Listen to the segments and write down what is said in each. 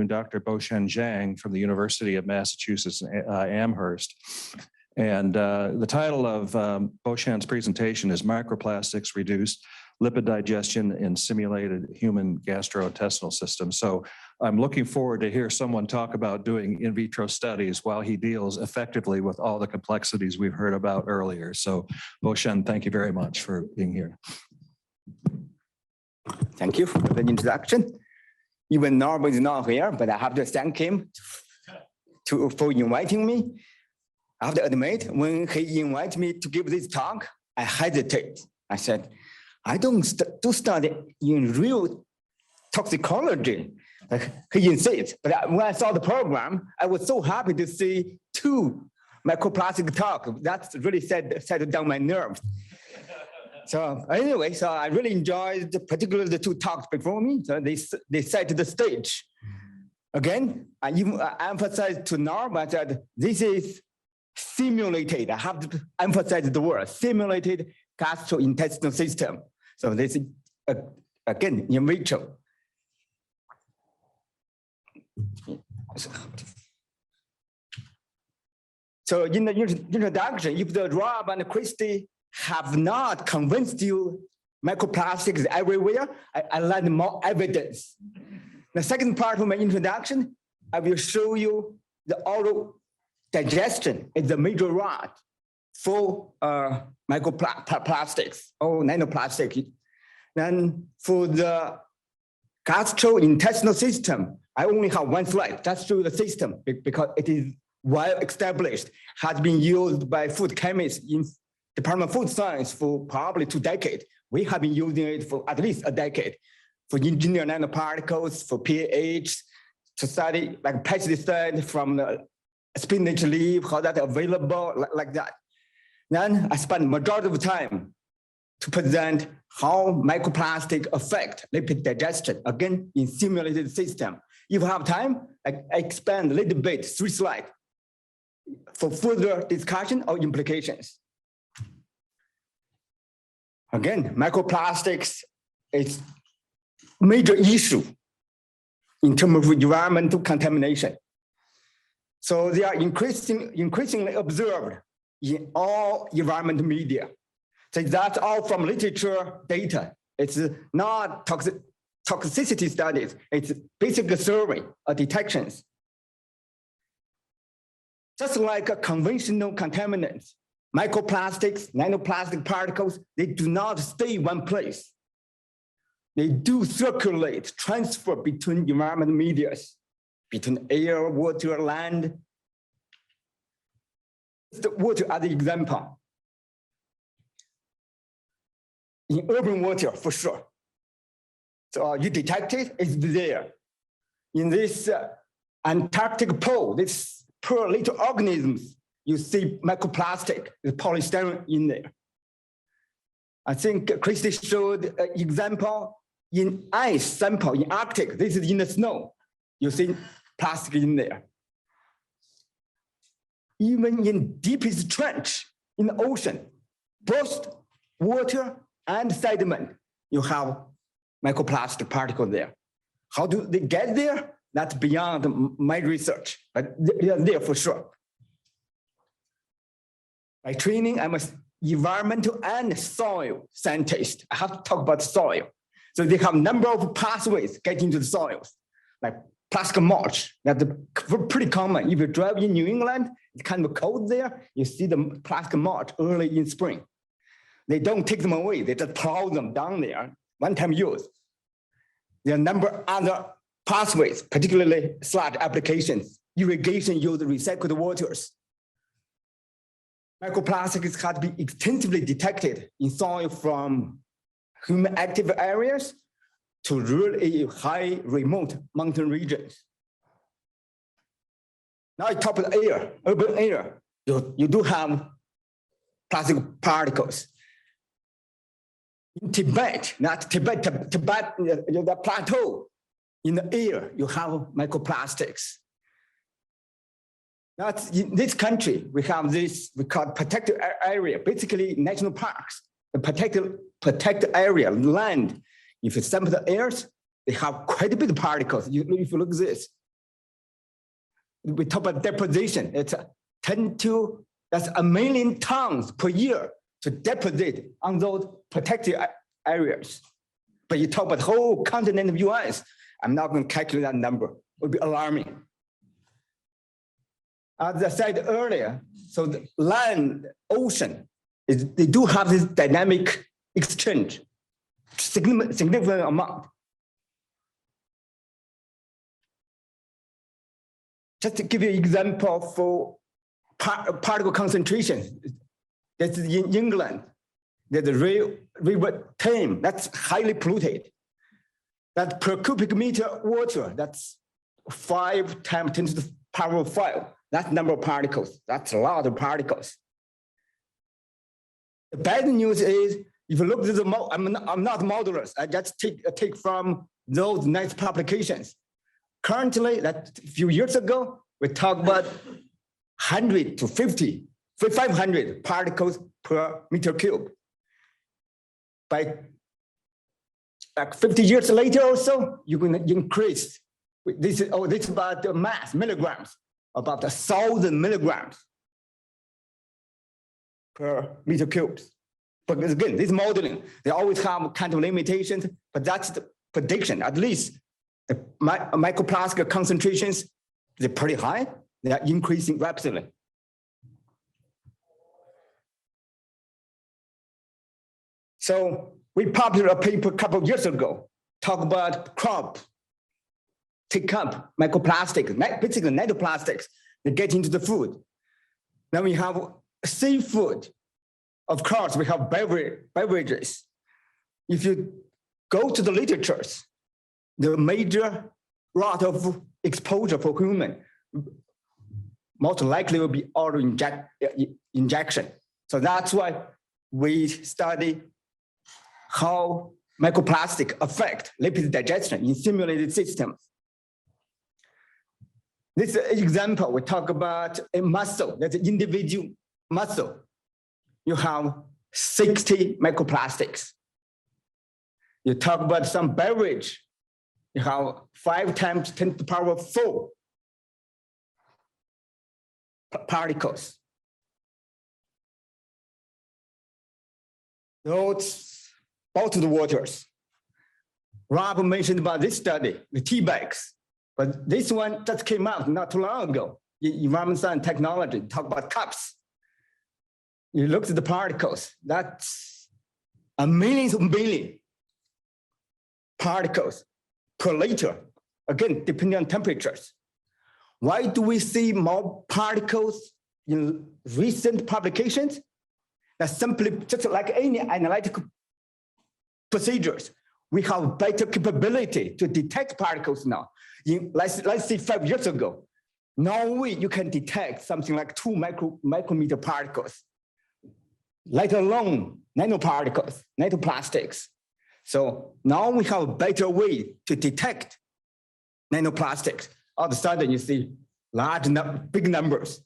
Dr. Baoshan Zhang from the University of Massachusetts Amherst. And the title of Baoshan's presentation is Microplastics Reduced Lipid Digestion in Simulated Human Gastrointestinal System. So I'm looking forward to hear someone talk about doing in vitro studies while he deals effectively with all the complexities we've heard about earlier. So Baoshan, thank you very much for being here. Thank you for the introduction. Even Norman is not here, but I have to thank him for inviting me. I have to admit, when he invited me to give this talk, I hesitated. I said, I don't do study in real toxicology. He insists, but when I saw the program, I was so happy to see 2 microplastic talk. That's really set down my nerves. So anyway, so I really enjoyed particularly the 2 talks before me. So they set the stage. Again, I emphasized to Norm that this is simulated. I have to emphasize the word simulated gastrointestinal system. So this is again in vitro. So in the introduction, if the Rob and Christy have not convinced you microplastics everywhere, I learned more evidence. The second part of my introduction, I will show you the oral digestion is the major rod for microplastics or nanoplastics. Then for the gastrointestinal system, I only have 1 slide, just show the system because it is well established, has been used by food chemists in Department of Food Science for probably 2 decades. We have been using it for at least a decade for engineered nanoparticles, for pH, to study like pesticide from the spinach leaf, how that available, like that. Then I spent majority of time to present how microplastic affect lipid digestion, again, in simulated system. If you have time, I expand a little bit, 3 slides, for further discussion or implications. Again, microplastics is major issue in terms of environmental contamination. So they are increasingly observed in all environmental media. So that's all from literature data. It's not toxicity studies. It's basic survey or detections. Just like a conventional contaminants, microplastics, nanoplastic particles, they do not stay in one place. They do circulate, transfer between environmental medias, between air, water, land. The water as an example. In urban water, for sure. So you detect it, it's there. In this Antarctic pole, this poor little organisms, you see microplastic, the polystyrene in there. I think Christy showed an example in ice sample in Arctic. This is in the snow. You see plastic in there. Even in deepest trench in the ocean, both water and sediment, you have microplastic particles there. How do they get there? That's beyond my research, but they are there for sure. By training, I'm an environmental and soil scientist. I have to talk about soil. So they have a number of pathways getting to the soils, like plastic mulch. That's pretty common. If you drive in New England, it's kind of cold there. You see the plastic mulch early in spring. They don't take them away. They just plow them down there, one-time use. There are a number of other pathways, particularly sludge applications. Irrigation use recycled waters. Microplastics have been extensively detected in soil from human active areas to really high remote mountain regions. Now I talk about air, urban air. You do have plastic particles. In Tibet, the plateau, in the air, you have microplastics. That's in this country, we have this, we call protected area, basically national parks. The protected area, land, if you sample the airs, they have quite a bit of particles. If you look at this, we talk about deposition. It's that's 1 million tons per year to deposit on those protected areas. But you talk about the whole continent of US, I'm not going to calculate that number. It would be alarming. As I said earlier, so the land, ocean, they do have this dynamic exchange, significant amount. Just to give you an example for particle concentration, that's in England. There's a river Thames that's highly polluted. That per cubic meter water, that's 5 times 10 to the power of 5. That's number of particles. That's a lot of particles. The bad news is, if you look at the, I'm not modelers. I just take from those nice publications. Currently, that a few years ago, we talked about 100 to 500 particles per meter cube. By like 50 years later or so, you're going to increase. This is about the mass, milligrams, about 1,000 milligrams per meter cubes. But again, this modeling, they always have kind of limitations, but that's the prediction. At least the microplastic concentrations, they're pretty high. They are increasing rapidly. So we published a paper a couple of years ago, talk about crop, take up microplastics, basically nanoplastics, that get into the food. Then we have seafood. Of course, we have beverages. If you go to the literatures, the major route of exposure for human most likely will be auto injection. So that's why we study how microplastic affect lipid digestion in simulated systems. This example, we talk about a muscle, that's an individual muscle. You have 60 microplastics. You talk about some beverage, you have 5 times 10 to the power of 4 particles. Those bottled waters. Rob mentioned about this study, the tea bags, but this one just came out not too long ago. Environmental and technology, talk about cups. You look at the particles, that's a million particles per liter, again, depending on temperatures. Why do we see more particles in recent publications? That's simply just like any analytical procedures. We have better capability to detect particles now. Let's say 5 years ago, no way you can detect something like 2 micrometer particles, let alone nanoparticles, nanoplastics. So now we have a better way to detect nanoplastics. All of a sudden you see big numbers.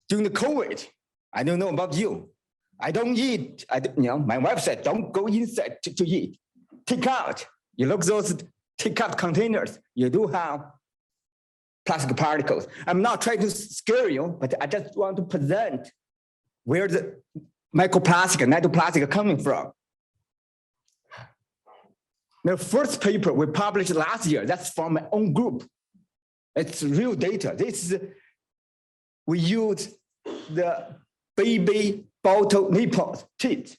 During the COVID, I don't know about you, I don't eat, my wife said, don't go inside to eat. Take out, you look those take out containers, you do have plastic particles. I'm not trying to scare you, but I just want to present where the microplastic and nanoplastics are coming from. The first paper we published last year, that's from my own group. It's real data. We use the baby bottle nipples teeth.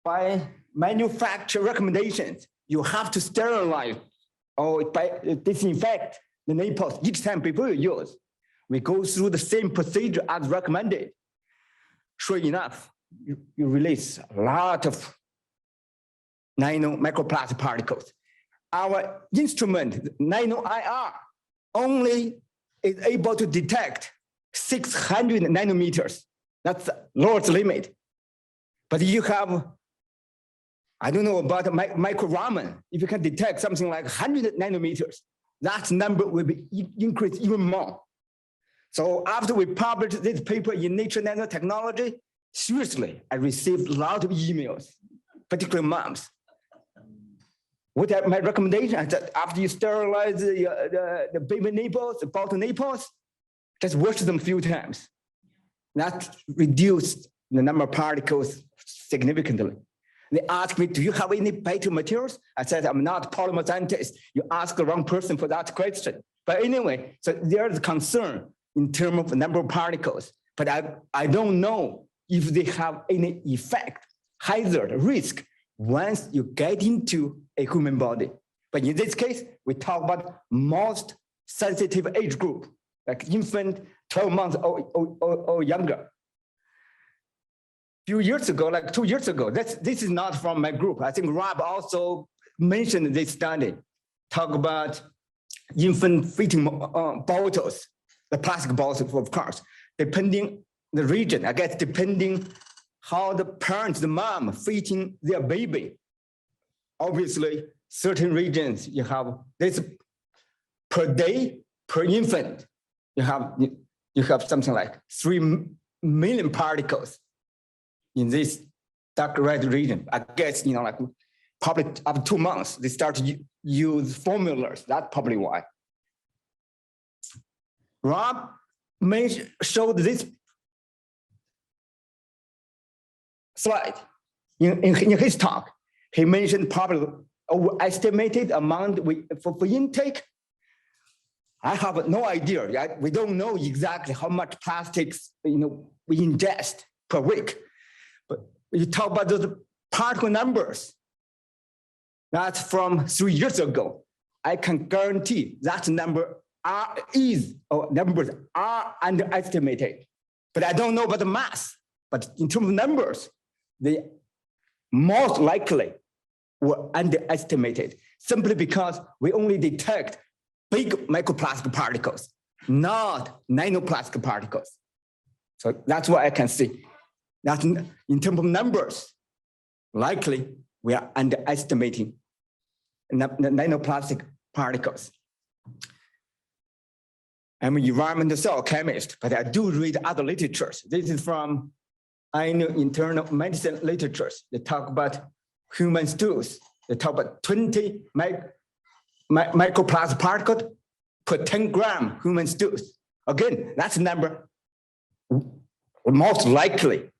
By manufacturer recommendations, you have to sterilize or disinfect the nipples each time before you use. We go through the same procedure as recommended. Sure enough, you release a lot of microplastic particles. Our instrument, nano IR, only is able to detect 600 nanometers. That's the lowest limit. But you have, I don't know about micro ramen, if you can detect something like 100 nanometers, that number will be increased even more. So after we published this paper in Nature Nanotechnology, seriously, I received a lot of emails, particularly moms. what are my recommendation? I said, after you sterilize the baby nipples, the bottom nipples, just wash them a few times. That reduced the number of particles significantly. They asked me, do you have any better materials? I said, I'm not a polymer scientist. You asked the wrong person for that question. But anyway, so there's concern in terms of the number of particles, but I don't know if they have any effect, hazard, risk, once you get into a human body. But in this case, we talk about most sensitive age group, like infant, 12 months or younger. Few years ago, like 2 years ago, this is not from my group. I think Rob also mentioned this study, talk about infant feeding bottles, the plastic bottles, of course, depending the region, I guess, depending how the parents, the mom feeding their baby. Obviously, certain regions, you have this per day, per infant, you have something like 3 million particles in this dark red region. I guess, like probably after 2 months, they start to use formulas. That's probably why. Rob showed this slide in his talk. He mentioned probably overestimated amount for intake. I have no idea. We don't know exactly how much plastics we ingest per week. But you talk about those particle numbers. That's from 3 years ago. I can guarantee that numbers are underestimated. But I don't know about the mass. But in terms of numbers, they most likely were underestimated, simply because we only detect big microplastic particles, not nanoplastic particles. So that's what I can see. That in terms of numbers, likely we are underestimating nanoplastic particles. I'm an environmental cell chemist, but I do read other literatures. This is from internal medicine literatures. They talk about human stools. They talk about 20 microplastic particles per 10 gram human stools. Again, that's the number most likely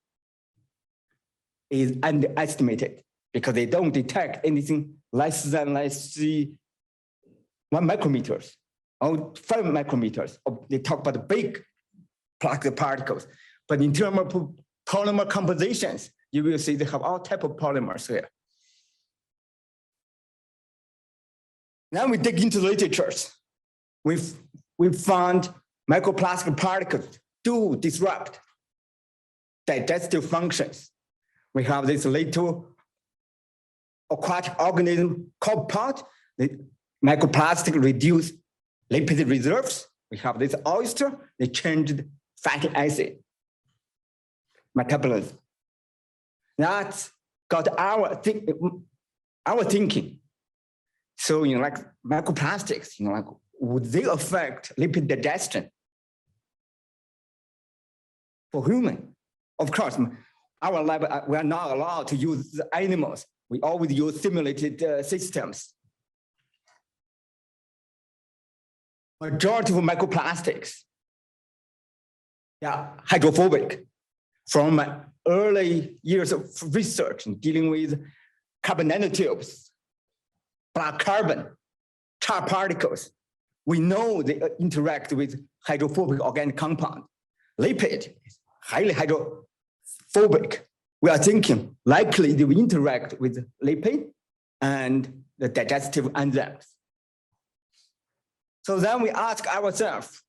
is underestimated because they don't detect anything less than, let's see, 1 micrometers or 5 micrometers. They talk about the big plastic particles. But in terms of polymer compositions, you will see they have all type of polymers here. Now we dig into the literatures. We've found microplastic particles do disrupt digestive functions. We have this little aquatic organism called pod. The microplastic reduce lipid reserves. We have this oyster, they changed fatty acid metabolism. That's got our thinking. So, like microplastics, like would they affect lipid digestion for human? Of course, our lab, we are not allowed to use animals. We always use simulated systems. Majority of microplastics, hydrophobic. From my early years of research in dealing with carbon nanotubes, black carbon, char particles, we know they interact with hydrophobic organic compound. Lipid is highly hydrophobic. We are thinking likely they will interact with lipid and the digestive enzymes. So then we ask ourselves,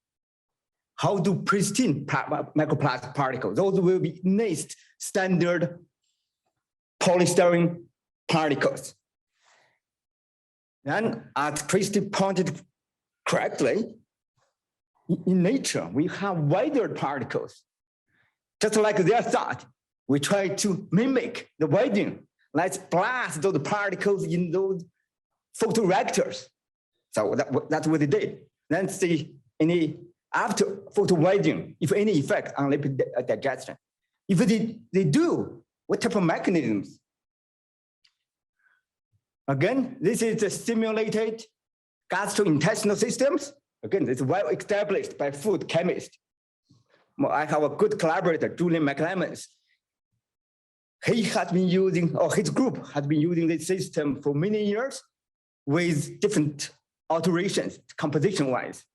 how do pristine microplastic particles, those will be nice standard polystyrene particles. Then as Christy pointed correctly, in nature, we have wider particles. Just like their thought, we try to mimic the widening. Let's blast those particles in those photoreactors. So that's what they did. Then see after photowidening, if any effect on lipid digestion. If they do, what type of mechanisms? Again, this is the simulated gastrointestinal systems. Again, it's well established by food chemists. I have a good collaborator, Julian McClemens. He has been using, or his group has been using this system for many years with different alterations, composition-wise.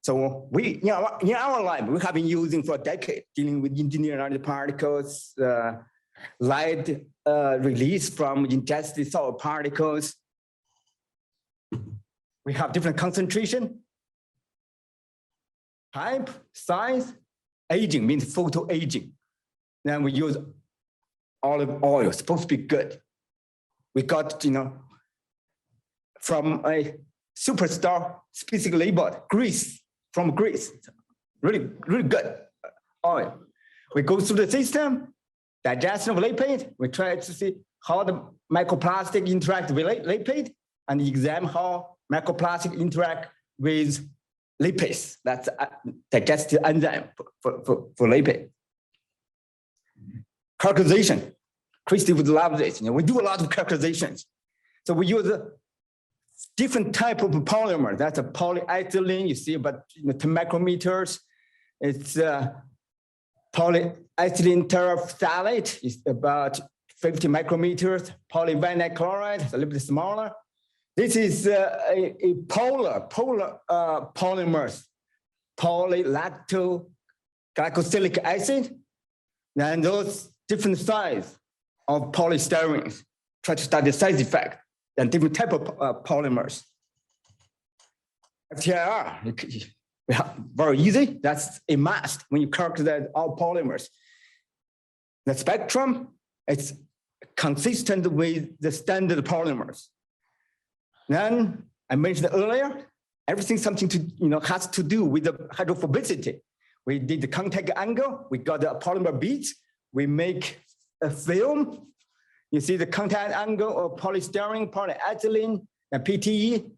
So we, in our lab, we have been using for a decade, dealing with engineered particles, light release from ingested solid particles. We have different concentration, type, size, aging means photo aging. Then we use olive oil, supposed to be good. We got, from a superstar specific labeled Greece, from Greece, really, really good oil. We go through the system, digestion of lipid, we try to see how the microplastic interact with lipid and examine how microplastic interact with lipids. That's a digestive enzyme for lipid. Characterization. Christy would love this. We do a lot of characterizations. So we use a different type of polymer. That's a polyethylene. You see about 10 micrometers. It's polyethylene terephthalate. It's about 50 micrometers. Polyvinyl chloride. It's a little bit smaller. This is a polar polymers, polylactoglycosidic acid. And those different size of polystyrenes, try to study the size effect and different type of polymers. FTIR, very easy. That's a must when you characterize all polymers. The spectrum, it's consistent with the standard polymers. Then I mentioned earlier, everything something to has to do with the hydrophobicity. We did the contact angle. We got the polymer beads. We make a film. You see the contact angle of polystyrene, polyethylene, and PTE.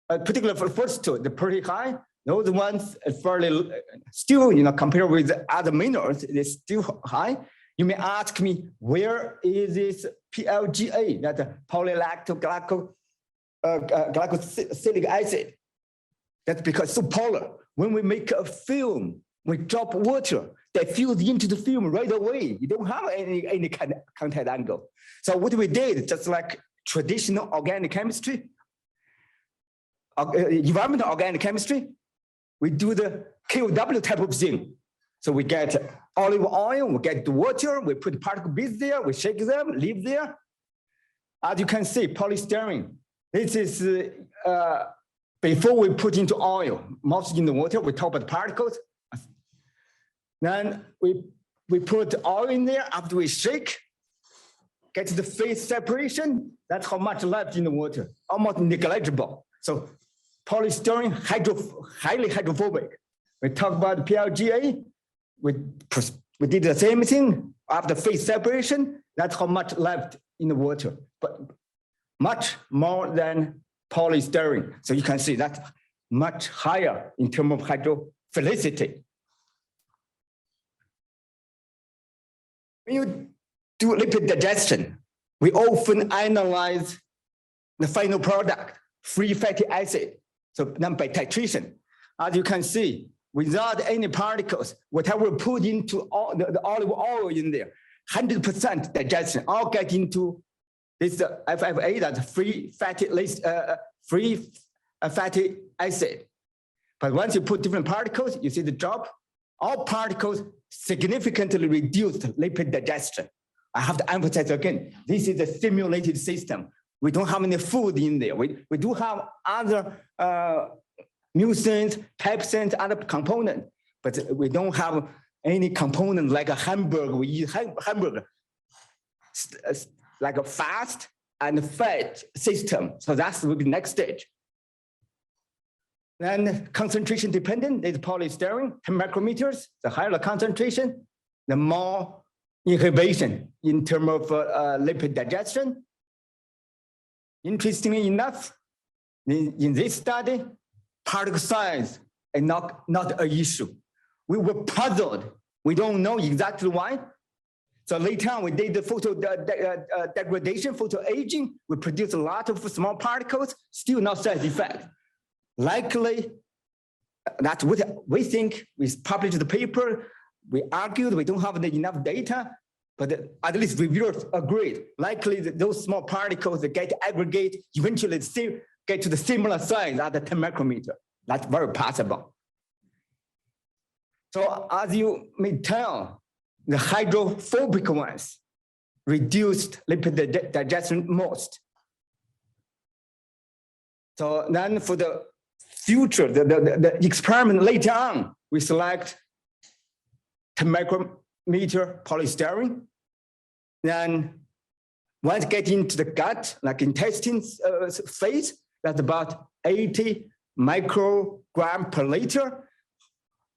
Particularly for the first two, they're pretty high. Those ones are fairly still, compared with the other minerals, they're still high. You may ask me, where is this PLGA, that polylactoglycosidic acid? That's because it's so polar. When we make a film, we drop water, they fuse into the film right away. You don't have any kind of contact angle. So what we did, just like traditional organic chemistry, environmental organic chemistry, we do the KOW type of thing. So we get olive oil, we get the water, we put particle beads there, we shake them, leave there. As you can see, polystyrene. This is before we put into oil, mostly in the water, we talk about the particles. Then we put oil in there after we shake, get the phase separation. That's how much left in the water, almost negligible. So polystyrene, highly hydrophobic. We talk about PLGA. We did the same thing after phase separation. That's how much left in the water, but much more than polystyrene. So you can see that's much higher in terms of hydrophilicity. When you do lipid digestion, we often analyze the final product, free fatty acid. So then by titration, as you can see, without any particles, whatever we put into the olive oil in there, 100% digestion, all get into this FFA, that's free fatty acid. But once you put different particles, you see the drop. All particles significantly reduced lipid digestion. I have to emphasize again, this is a simulated system. We don't have any food in there. We do have other mucins, pepsins, other components, but we don't have any component like a hamburger. We eat hamburger like a fast and fat system. So that's will be the next stage. Then concentration dependent is polystyrene, 10 micrometers. The higher the concentration, the more inhibition in terms of lipid digestion. Interestingly enough, in this study, particle size is not an issue. We were puzzled. We don't know exactly why. So later on, we did the photo degradation, photo aging. We produced a lot of small particles, still not side effect. Likely, that's what we think. We published the paper. We argued we don't have enough data, but at least reviewers agreed. Likely, those small particles that get aggregate eventually get to the similar size at the 10 micrometer. That's very possible. So as you may tell, the hydrophobic ones reduced lipid digestion most. So then for the future, the experiment later on, we select 10 micrometer polystyrene. Then once get into the gut, like intestines phase, that's about 80 microgram per liter.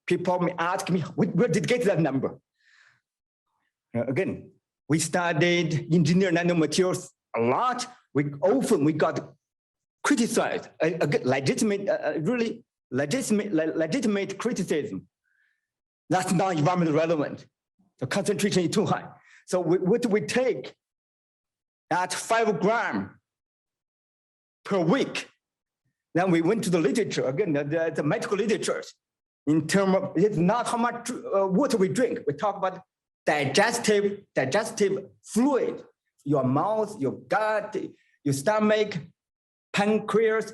People may ask me, where did you get that number? Again, we studied engineered nanomaterials a lot. We got criticized, really legitimate criticism. That's not environmentally relevant. The concentration is too high. So what we take at 5 grams per week. Then we went to the literature, again, the medical literature. In terms of, it's not how much water we drink. We talk about digestive fluid, your mouth, your gut, your stomach, pancreas.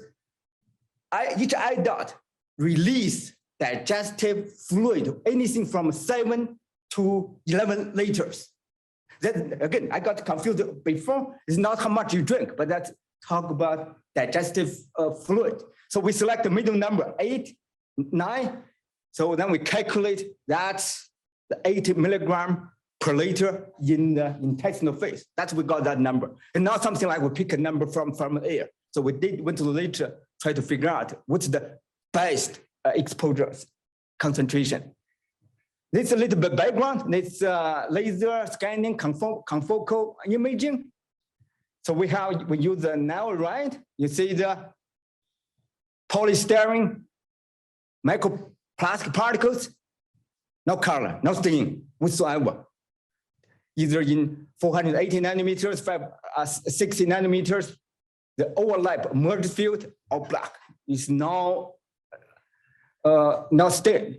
Each eye dot release digestive fluid, anything from 7 to 11 liters. That, again, I got confused before. It's not how much you drink, but that's talk about digestive fluid. So we select the middle number, 8, 9. So then we calculate that's the 80 milligram per liter in the intestinal phase. That's we got that number. And not something like we pick a number from air. So we went to the literature, try to figure out what's the best exposure concentration. This is a little bit background. This laser scanning confocal imaging. So we use the now, right? You see the polystyrene microplastic particles, no color, no stain whatsoever. Either in 480 nanometers, 560 nanometers, the overlap merged field or black is not stain.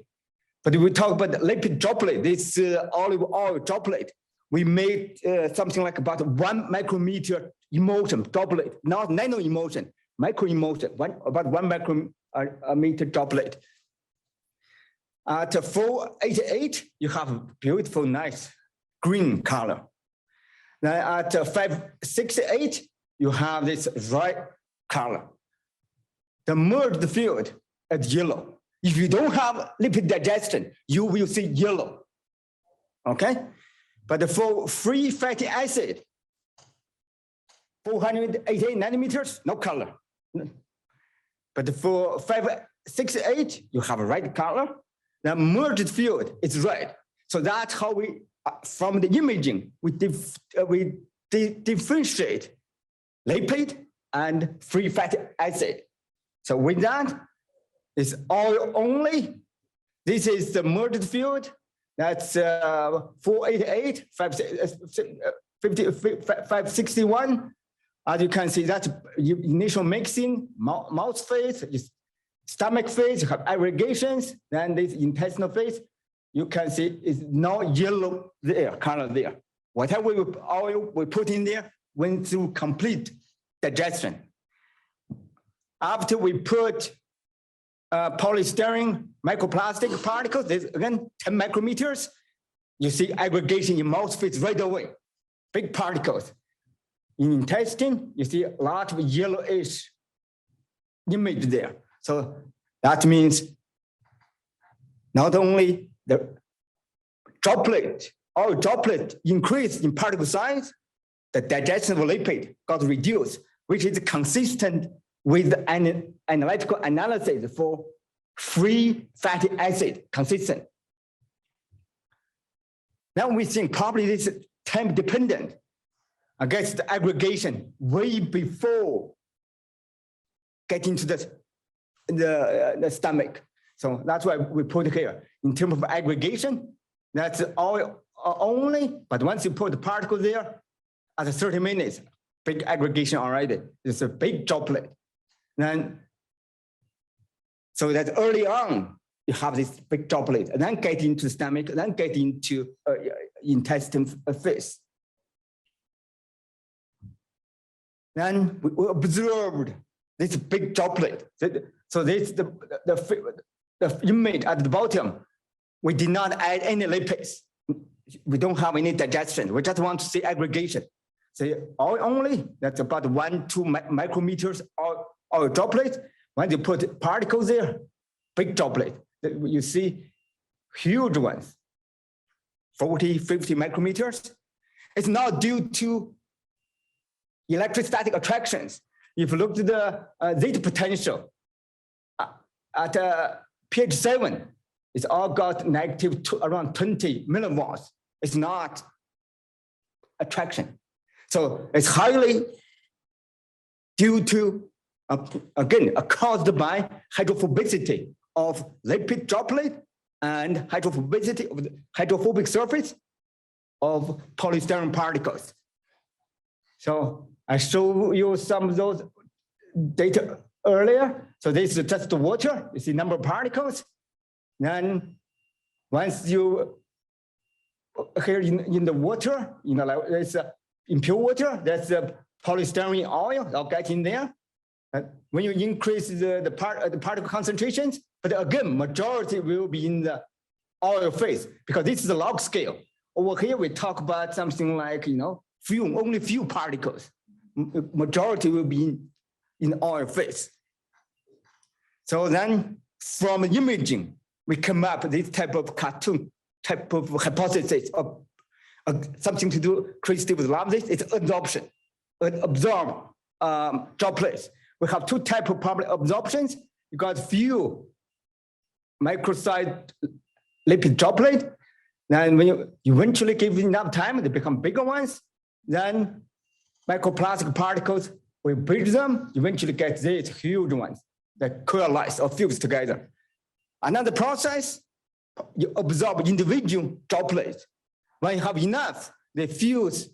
But if we talk about the lipid droplet, this olive oil droplet, we made something like about 1 micrometer emulsion droplet, not nano emulsion, micro emulsion, about 1 micrometer droplet. At 488, you have a beautiful, nice green color. Then at 568, you have this red color. The merged field is yellow. If you don't have lipid digestion, you will see yellow. Okay? But for free fatty acid, 488 nanometers, no color. But for 568, you have a red color. The merged field is red. So that's how we, from the imaging, we differentiate lipid and free fatty acid. So with that, it's oil only. This is the merged field. That's 488, 561. As you can see, that's initial mixing, mouth phase, stomach phase, you have aggregations, then this intestinal phase. You can see it's no yellow there, color there. Whatever oil we put in there went through complete digestion. After we put polystyrene microplastic particles, there's again 10 micrometers, you see aggregation in mouth phase right away, big particles. In intestine, you see a lot of yellowish image there. So that means not only the droplet increased in particle size, the digestion of lipid got reduced, which is consistent with an analytical analysis for free fatty acid consistent. Now we think probably this is time dependent against the aggregation way before getting to the stomach. So that's why we put here. In terms of aggregation, that's oil only, but once you put the particle there, after 30 minutes, big aggregation already. It's a big droplet. Then, so that early on, you have this big droplet, and then get into the stomach, then get into intestine phase. Then we observed this big droplet. So this the image at the bottom. We did not add any lipids. We don't have any digestion. We just want to see aggregation. So only that's about 1-2 micrometers or droplet. When you put particles there, big droplet. You see huge ones, 40, 50 micrometers. It's not due to electrostatic attractions. If you look at the zeta potential at pH 7, it's all got negative around 20 millivolts. It's not attraction. So it's highly due to, again, caused by hydrophobicity of lipid droplet and hydrophobicity of the hydrophobic surface of polystyrene particles. So I showed you some of those data earlier. So this is just the water. You see number of particles. Then once you here in the water, like there's impure water, there's a polystyrene oil. I'll get in there. When you increase the particle concentrations, but again, majority will be in the oil phase because this is a log scale. Over here, we talk about something like, only few particles. Majority will be in oil phase. So then from imaging, we come up with this type of cartoon, type of hypothesis of something to do, Chris Stevens love this, it's absorption, absorb droplets. We have two types of public absorptions. You got few microsite lipid droplet. Then when you eventually give enough time, they become bigger ones. Then microplastic particles, we breed them, eventually get these huge ones that coalesce or fuse together. Another process, you absorb individual droplets. When you have enough, they fuse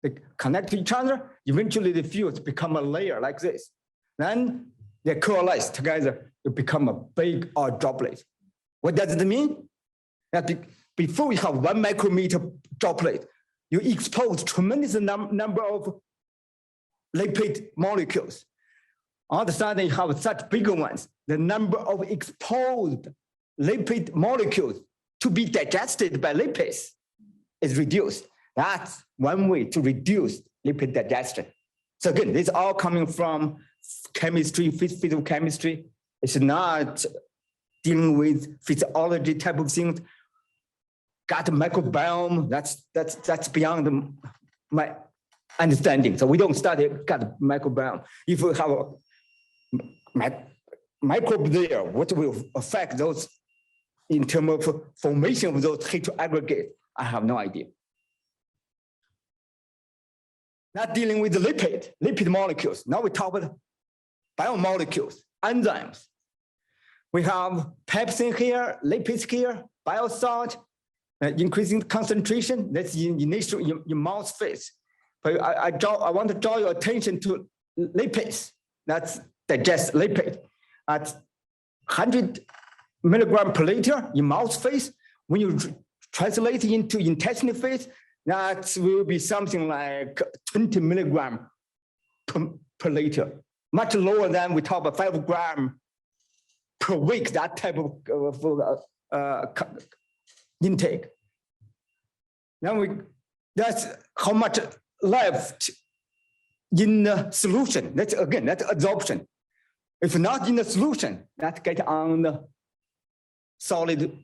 they connect to each other. Eventually, the fuse become a layer like this. Then they coalesce together to become a big droplet. What does it mean? That before you have 1 micrometer droplet, you expose tremendous number of lipid molecules. All of a sudden, you have such bigger ones. The number of exposed lipid molecules to be digested by lipids is reduced. That's one way to reduce lipid digestion. So again, this is all coming from chemistry, physical chemistry. It's not dealing with physiology type of things. Gut microbiome, that's beyond my understanding. So we don't study gut microbiome. If we have a microbe there, what will affect those in terms of formation of those heteroaggregates? I have no idea. Not dealing with the lipid molecules. Now we talk about biomolecules, enzymes. We have pepsin here, lipids here, biosalt, increasing concentration. That's initial in mouse phase. But I want to draw your attention to lipids. That's digest lipid at 100 milligram per liter in mouse phase. When you translate into intestinal phase, that will be something like 20 milligram per liter, much lower than we talk about 5 grams per week, that type of intake. Now that's how much left in the solution. That's absorption. If not in the solution, that get on the solid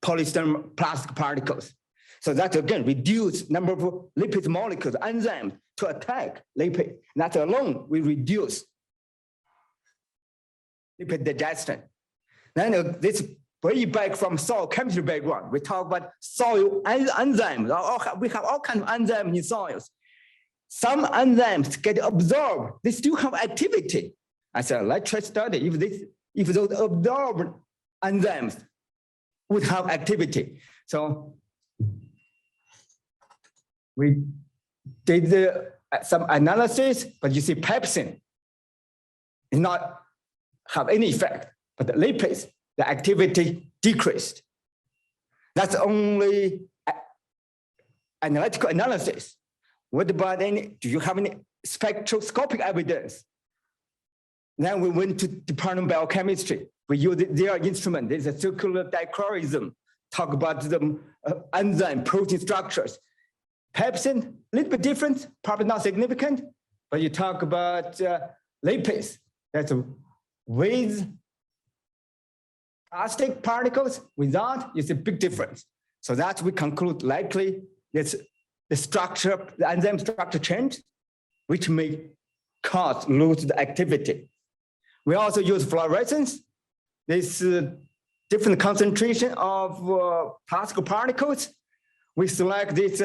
polystyrene plastic particles. So that again reduce number of lipid molecules, enzymes to attack lipid. That alone will reduce lipid digestion. Then this way back from soil chemistry background, we talk about soil enzymes. We have all kinds of enzymes in soils. Some enzymes get absorbed, they still have activity. I said, let's try study if those absorbed enzymes would have activity. So We did some analysis, but you see pepsin did not have any effect, but the lipids, the activity decreased. That's only analytical analysis. What about do you have any spectroscopic evidence? Then we went to Department of Biochemistry. We used their instrument. There's a circular dichroism, talk about the enzyme protein structures. Pepsin, a little bit different, probably not significant, but you talk about lipids, that's with plastic particles, without, it's a big difference. So that we conclude likely it's the structure, the enzyme structure change, which may cause lose the activity. We also use fluorescence. This different concentration of plastic particles. We select this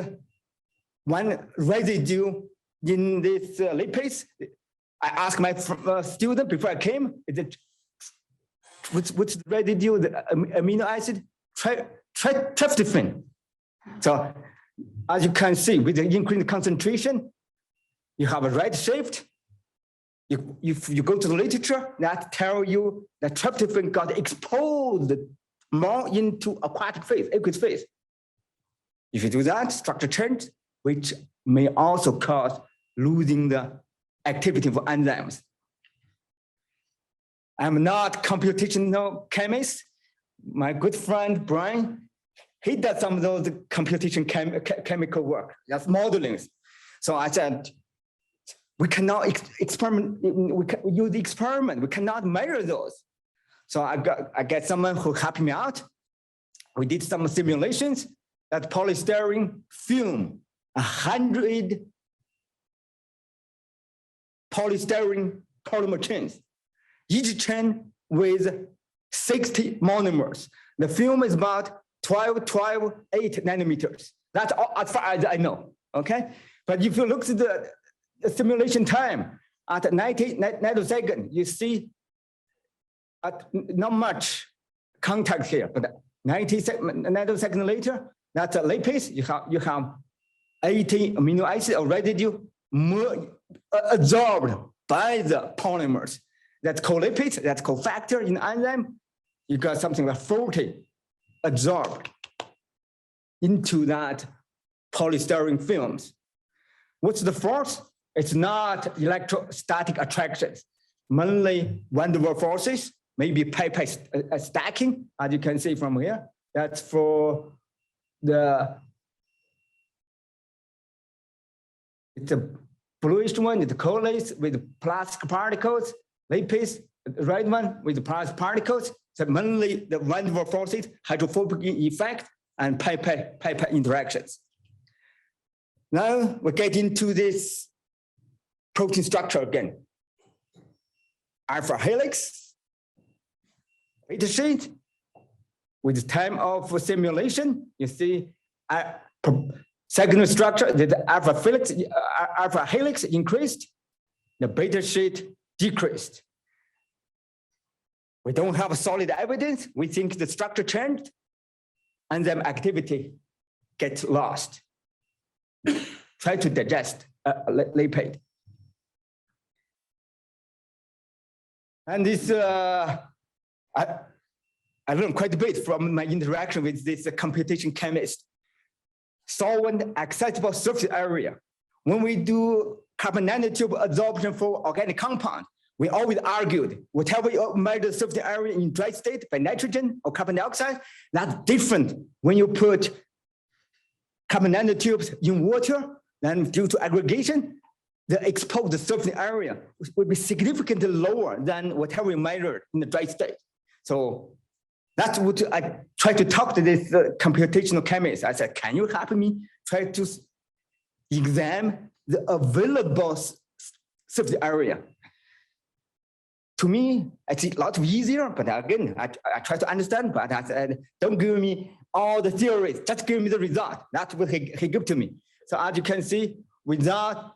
one residue in this lipids. I asked my student before I came, what's the residue, the amino acid? Tryptophan. So as you can see, with the increased concentration, you have a red shift. If you go to the literature, that tells you that tryptophan got exposed more into aquatic phase, aqueous phase. If you do that, structure change, which may also cause losing the activity for enzymes. I'm not computational chemist. My good friend, Brian, he does some of those computation chemical work, that's modeling. So I said, we cannot experiment, we use the experiment, we cannot measure those. So I get someone who helped me out. We did some simulations that polystyrene film, 100 polystyrene polymer chains, each chain with 60 monomers. The film is about 8 nanometers. That's all, as far as I know, okay? But if you look at the simulation time at 90 nanoseconds, you see not much contact here, but 90 nanoseconds later, that's a lipids. You have 80 amino acid or residue absorbed by the polymers. That's called lipids, that's called factor in enzyme. You got something like 40 absorbed into that polystyrene films. What's the force? It's not electrostatic attractions, mainly van der Waals forces, maybe paper stacking, as you can see from here. That's for it's a bluish one, it's collates with plastic particles, lipids, the red one with the plastic particles. So mainly the van der Waals forces, hydrophobic effect, and paper interactions. Now we get into this protein structure again. Alpha helix, beta sheet. With the time of simulation, you see secondary structure, the alpha helix increased, the beta sheet decreased. We don't have solid evidence. We think the structure changed, enzyme activity gets lost. Try to digest lipid. And this, I learned quite a bit from my interaction with this computation chemist. Solvent accessible surface area. When we do carbon nanotube absorption for organic compound, we always argued, whatever you measure surface area in dry state by nitrogen or carbon dioxide, that's different when you put carbon nanotubes in water, then due to aggregation, the exposed surface area will be significantly lower than whatever we measured in the dry state. So that's what I tried to talk to this computational chemist. I said, can you help me try to examine the available surface area? To me, it's a lot easier, but again, I try to understand, but I said, don't give me all the theories, just give me the result. That's what he gave to me. So as you can see, without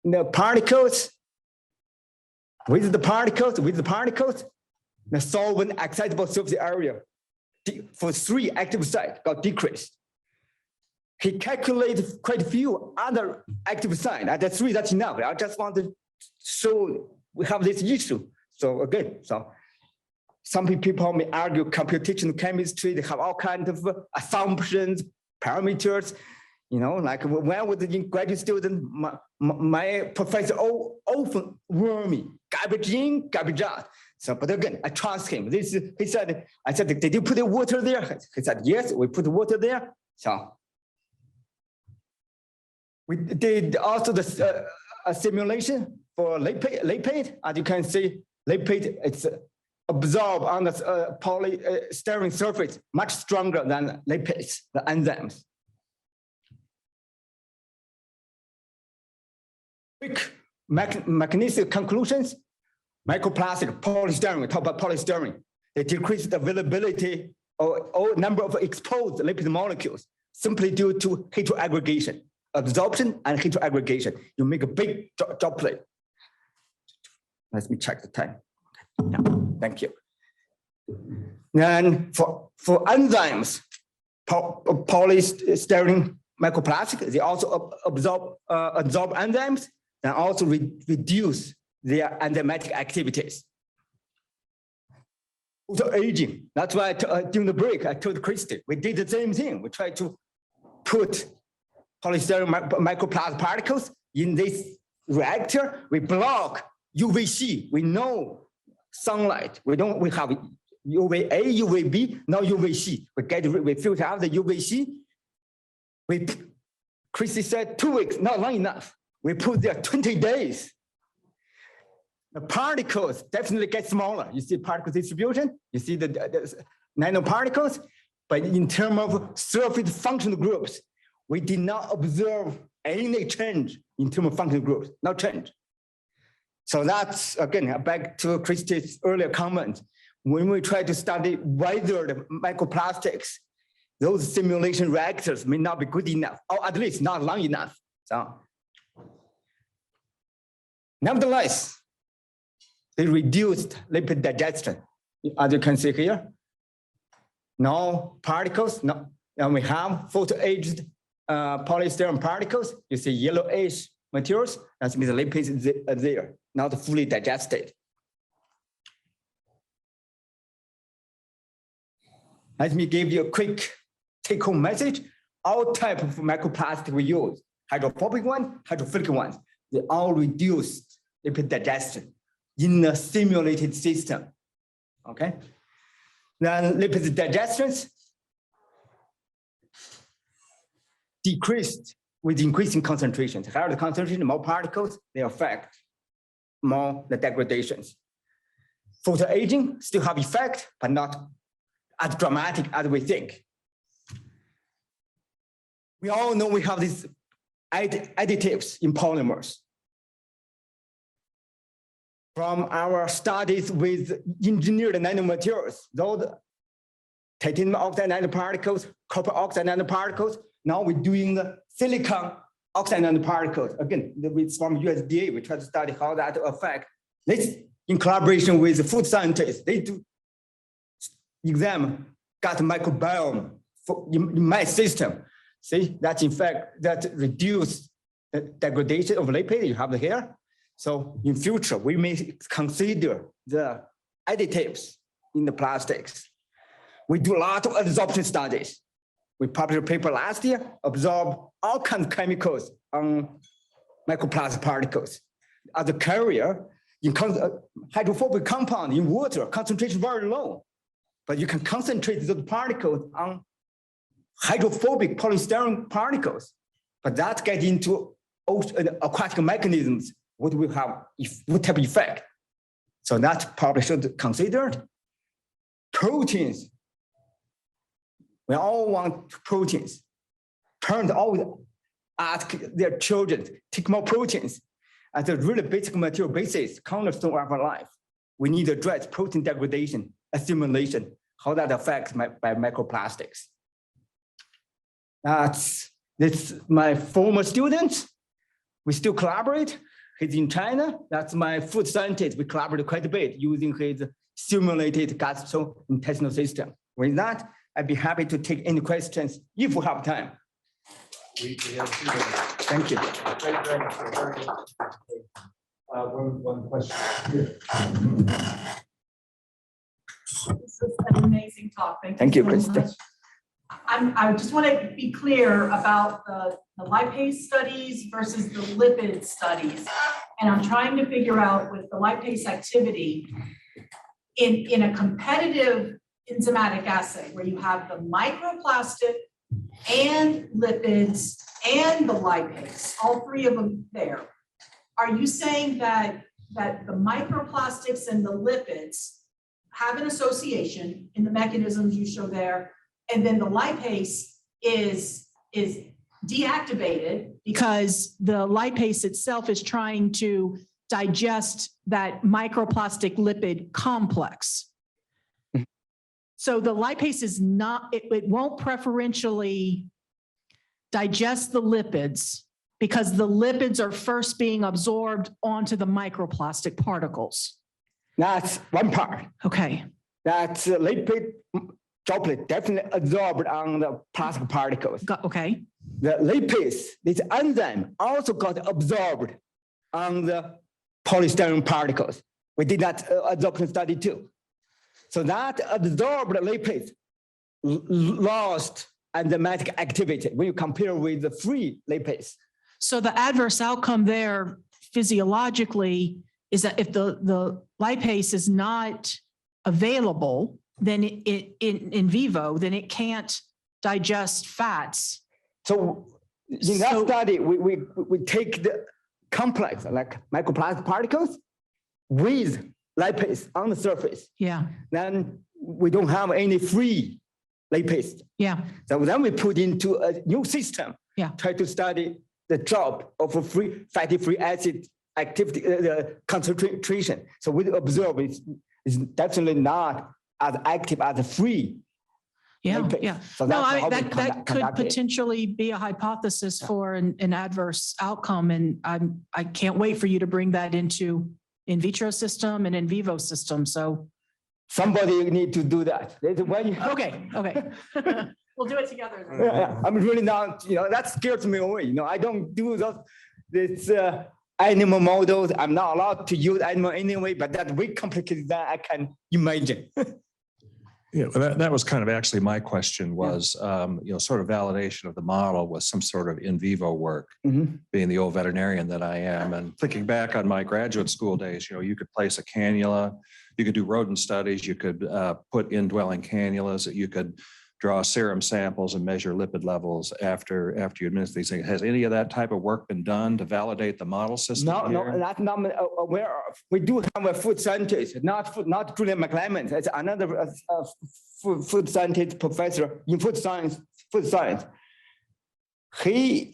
the particles, with the particles, the solvent accessible surface area for 3 active sites got decreased. he calculated quite a few other active sites. That's three, that's enough. I just want to show we have this issue. So again, so some people may argue computational chemistry, they have all kinds of assumptions, parameters, you know, like when I was a graduate student, my professor often warned me, garbage in, garbage out. So, but again, I trust him. He said, I said, did you put the water there? He said, yes, we put the water there. So we did also the a simulation for lipid. As you can see, lipid, it's absorbed on the polystyrene surface much stronger than lipids, the enzymes. Quick mechanistic conclusions. Microplastic, polystyrene, we talk about polystyrene. They decrease the availability or number of exposed lipid molecules simply due to heteroaggregation, absorption and heteroaggregation. You make a big droplet. Let me check the time. Yeah, thank you. And for enzymes, polystyrene microplastic, they also absorb enzymes and also reduce their enzymatic activities. Also aging. That's why during the break, I told Christy, we did the same thing. We tried to put polystyrene microplastic particles in this reactor. We block UVC. We know sunlight. We have UVA, UVB, now UVC. We filter out the UVC. Christy said 2 weeks, not long enough. We put there 20 days. The particles definitely get smaller. You see particle distribution, you see the nanoparticles, but in terms of surface functional groups, we did not observe any change in terms of functional groups, no change. So that's, again, back to Christy's earlier comment. When we try to study whether the microplastics, those simulation reactors may not be good enough, or at least not long enough. So, nevertheless, they reduced lipid digestion, as you can see here. No particles, no, and we have photo-aged polystyrene particles. You see yellowish materials, that means the lipids are there, not fully digested. Let me give you a quick take-home message. All type of microplastic we use, hydrophobic one, hydrophilic ones, they all reduce lipid digestion in a simulated system, okay? Then lipid digestions decreased with increasing concentrations. Higher the concentration, more particles, they affect more the degradations. Photoaging still have effect, but not as dramatic as we think. We all know we have these additives in polymers. From our studies with engineered nanomaterials, those titanium oxide nanoparticles, copper oxide nanoparticles, now we're doing silicon oxide nanoparticles. Again, it's from USDA, we try to study how that affect. This in collaboration with the food scientists, they do examine gut microbiome in my system. See, that in fact, that reduce the degradation of lipid you have here. So in future, we may consider the additives in the plastics. We do a lot of absorption studies. We published a paper last year, absorb all kinds of chemicals on microplastic particles. As a carrier, in hydrophobic compound in water, concentration very low, but you can concentrate those particles on hydrophobic polystyrene particles, but that gets into aquatic mechanisms. What will have, what type of effect? So that probably should consider. Proteins. We all want proteins. Parents always ask their children, take more proteins. As a really basic material basis, cornerstone of our life. We need to address protein degradation, assimilation, how that affects by microplastics. That's my former student. We still collaborate. He's in China. That's my food scientist. We collaborate quite a bit using his simulated gastrointestinal system. With that, I'd be happy to take any questions if we have time. We have two. Thank you. Thank you very much for a very interesting presentation. One question here. This is an amazing talk. Thank you, so Krista. much. I just want to be clear about the lipase studies versus the lipid studies. And I'm trying to figure out with the lipase activity in a competitive enzymatic assay where you have the microplastic and lipids and the lipase, all three of them there. Are you saying that the microplastics and the lipids have an association in the mechanisms you show there, and then the lipase is deactivated because the lipase itself is trying to digest that microplastic lipid complex? So the lipase is not, it won't preferentially digest the lipids because the lipids are first being absorbed onto the microplastic particles. That's one part. Okay. That's lipid droplet definitely absorbed on the plastic particles. Okay. The lipase, this enzyme also got absorbed on the polystyrene particles. We did that absorption study too. So that absorbed lipase lost enzymatic activity when you compare with the free lipase. So the adverse outcome there physiologically is that if the lipase is not available, then in vivo, then it can't digest fats. So in that study, we take the complex, like microplastic particles with lipase on the surface. Yeah. Then we don't have any free lipase. Yeah. So then we put into a new system. Yeah. Try to study the drop of a fatty free acid activity, the concentration. So we observe it's definitely not as active as a free. Yeah, lipase. yeah. So No, that could potentially be a hypothesis for an adverse outcome, and I can't wait for you to bring that into in vitro system and in vivo system. So somebody need to do that. okay. We'll do it together. Yeah, I'm really not, that scares me away. I don't do this animal models. I'm not allowed to use animal anyway, but that's way complicated than I can imagine. Yeah, well, that was kind of actually my question was, sort of validation of the model with some sort of in vivo work, being the old veterinarian that I am. And thinking back on my graduate school days, you could place a cannula, you could do rodent studies, you could put indwelling cannulas, you could draw serum samples and measure lipid levels after you administer these things. Has any of that type of work been done to validate the model system? No, that's not aware of. We do have a food scientist, not Julian McClement. It's another food scientist professor in food science. In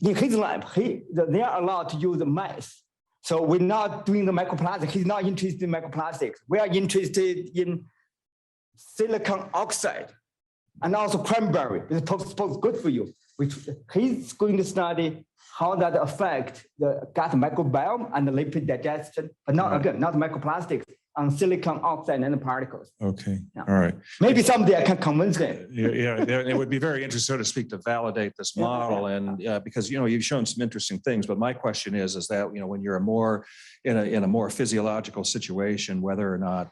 his lab, they are allowed to use mice. So we're not doing the microplastics. He's not interested in microplastics. We are interested in silicon oxide. And also cranberry is supposed good for you, which he's going to study how that affect the gut microbiome and the lipid digestion, but not microplastics on silicon oxide nanoparticles. Okay, Yeah. All right. Maybe someday I can convince him. Yeah, it would be very interesting, so to speak, to validate this model, and because you've shown some interesting things. But my question is that when you're in a more physiological situation, whether or not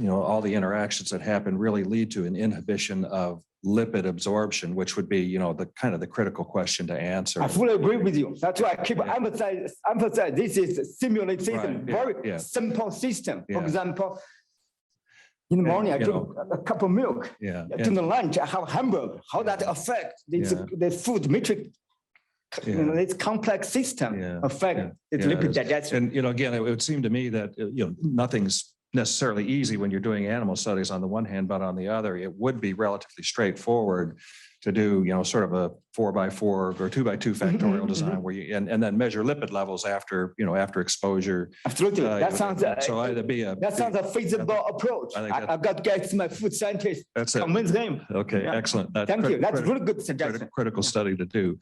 all the interactions that happen really lead to an inhibition of lipid absorption, which would be, the critical question to answer. I fully agree with you. That's why I keep emphasize this is a simulated system, very simple system. For example, in the morning, I drink a cup of milk. During the lunch, I have hamburger. How that affects the food matrix? This complex system affect its lipid digestion. And again, it would seem to me that nothing's necessarily easy when you're doing animal studies on the one hand, but on the other, it would be relatively straightforward to do, sort of a 4x4 or 2x2 factorial design where you and then measure lipid levels after exposure. Absolutely, that sounds a feasible approach. I've got to get my food scientist. That's it. Convince him. Okay, excellent. Thank you. That's a really good suggestion. Critical study to do.